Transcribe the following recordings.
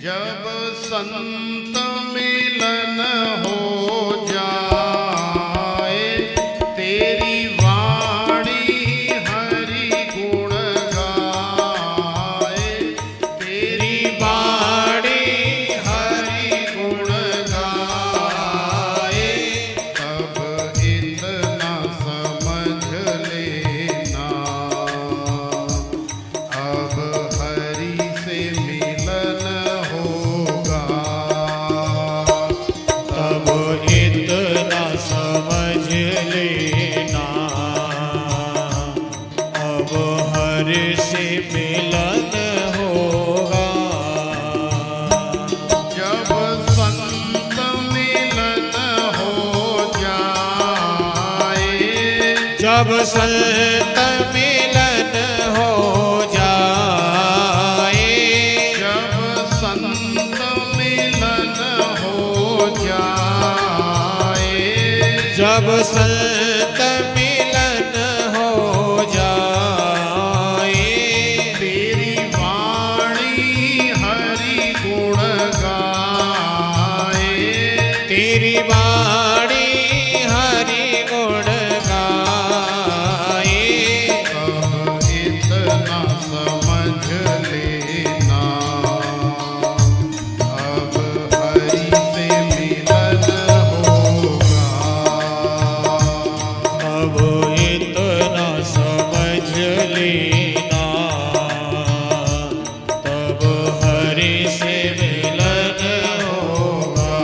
जब संत मिलन हो जाए, तेरी वाणी हरि गुण गाए, तेरी वाणी हरि गुण गाए, तब इतना समझ लेना, अब हरि से मिलन होगा। तब इतना समझ लेना, अब हरि से मिलन होगा। जब संत मिलन हो जाए, जब संत मिलन हो जाए, जब संत मिलन हो जाए, जब संत मिलन हो जाए, तेरी वाणी हरि गुण गाए, तेरी वाणी हरि गुण गाए, तब इतना समझ लेना, अब हरि से मिलन होगा। अब इतना समझ लेना, तब हरि से मिलन होगा।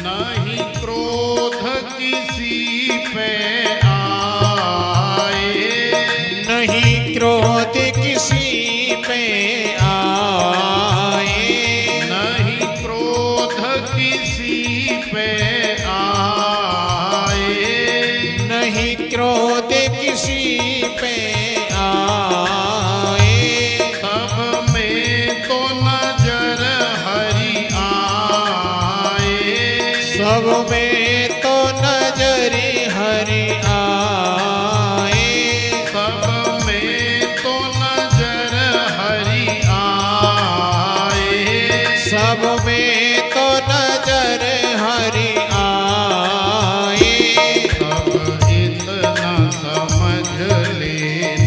नहीं क्रोध किसी पे आए, नहीं क्रोध किसी पे आए, नहीं क्रोध किसी पे आए, नहीं क्रोध किसी पे आए, सब में तो नजर हरि आए, सब में तो नजरी हरि आए, सब में तो नजर हरि आए, सब में तो नजर हरि आए, तब इतना समझ लेना,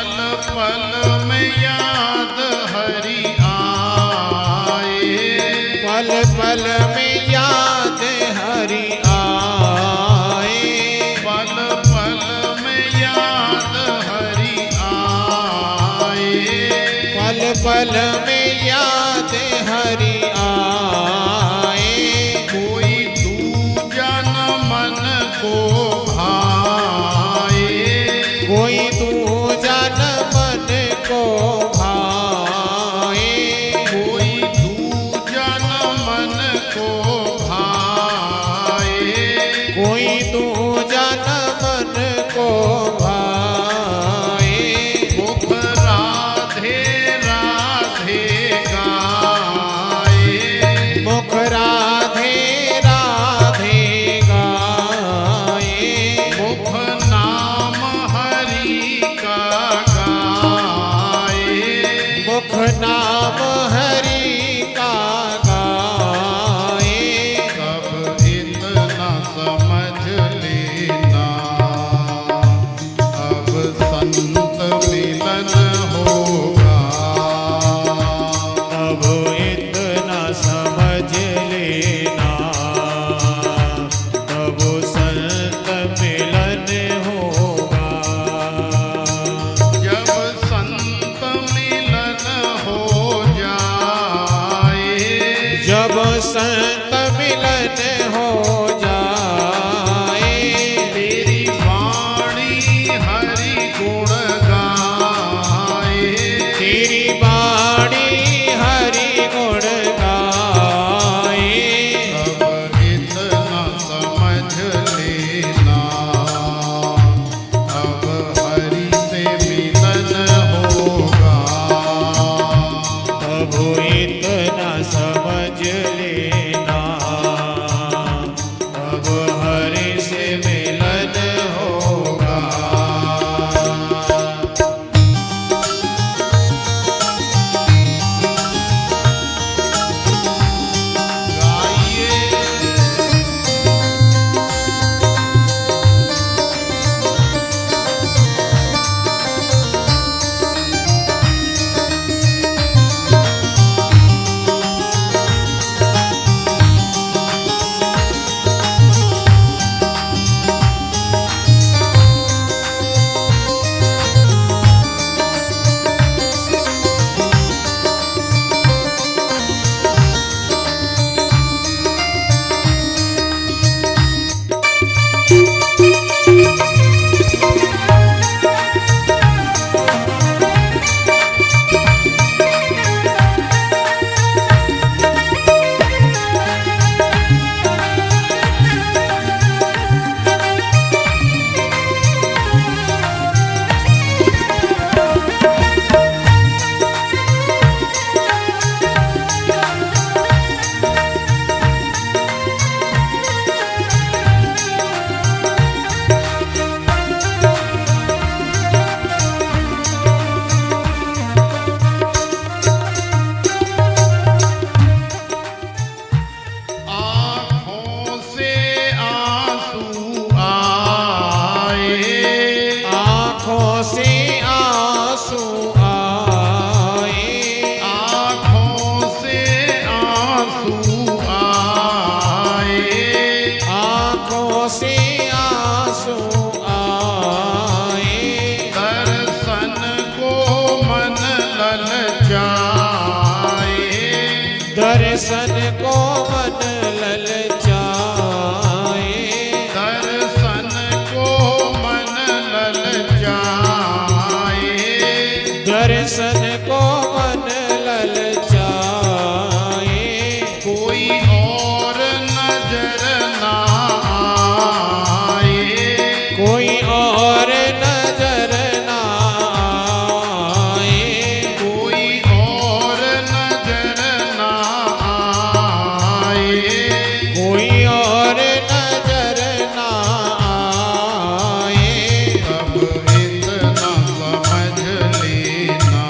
पल पल में याद हरि आए, पल पल में याद हरि आए, पल पल में याद हरि आए, पल पल में याद हरि आए। कोई दूजा न मन को भाए, कोई दूजा न मन को भाए, कोई दूजा न मन को भाए, कोई दूजा न मन को भाए। मुख राधे राधे गाए, मुख राधे राधे गाए, मुख नाम हरि का गाए, मुख नाम हरि का गाए। सब इतना समझ लेना, अब संत मिलन होगा, अब इतना समझ लेना, तब संत मिलन होगा। जब संत मिलन हो जाए, जब संत मिलन हो जाए, तेरी वाणी हरि गुण गाए, तेरी बाणी हरि गुण गाए। अब इतना समझ लेना, अब हरि से मिलन होगा, अब इतना समझ लेना, अब हरि से मिलन होगा। गाइए आँखों से आंसू आए, आँखों से आंसू आए, आँखों से आंसू आए, आँखों से आंसू आए। दर्शन को मन ललचाए, दर्शन को मन ललचाए, दर्शन को मन ललचाए, दर्शन को मन ललचाए। कोई और नजर ना आए, कोई और नजर ना आए, कोई और नजर ना आए, कोई और नजर ना आए। अब इतना समझ लेना,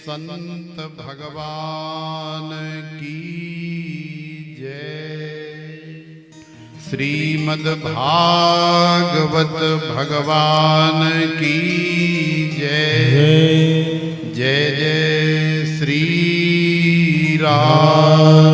संत भगवान की जय। श्रीमद् भागवत भगवान की जय। जय जय श्री राम।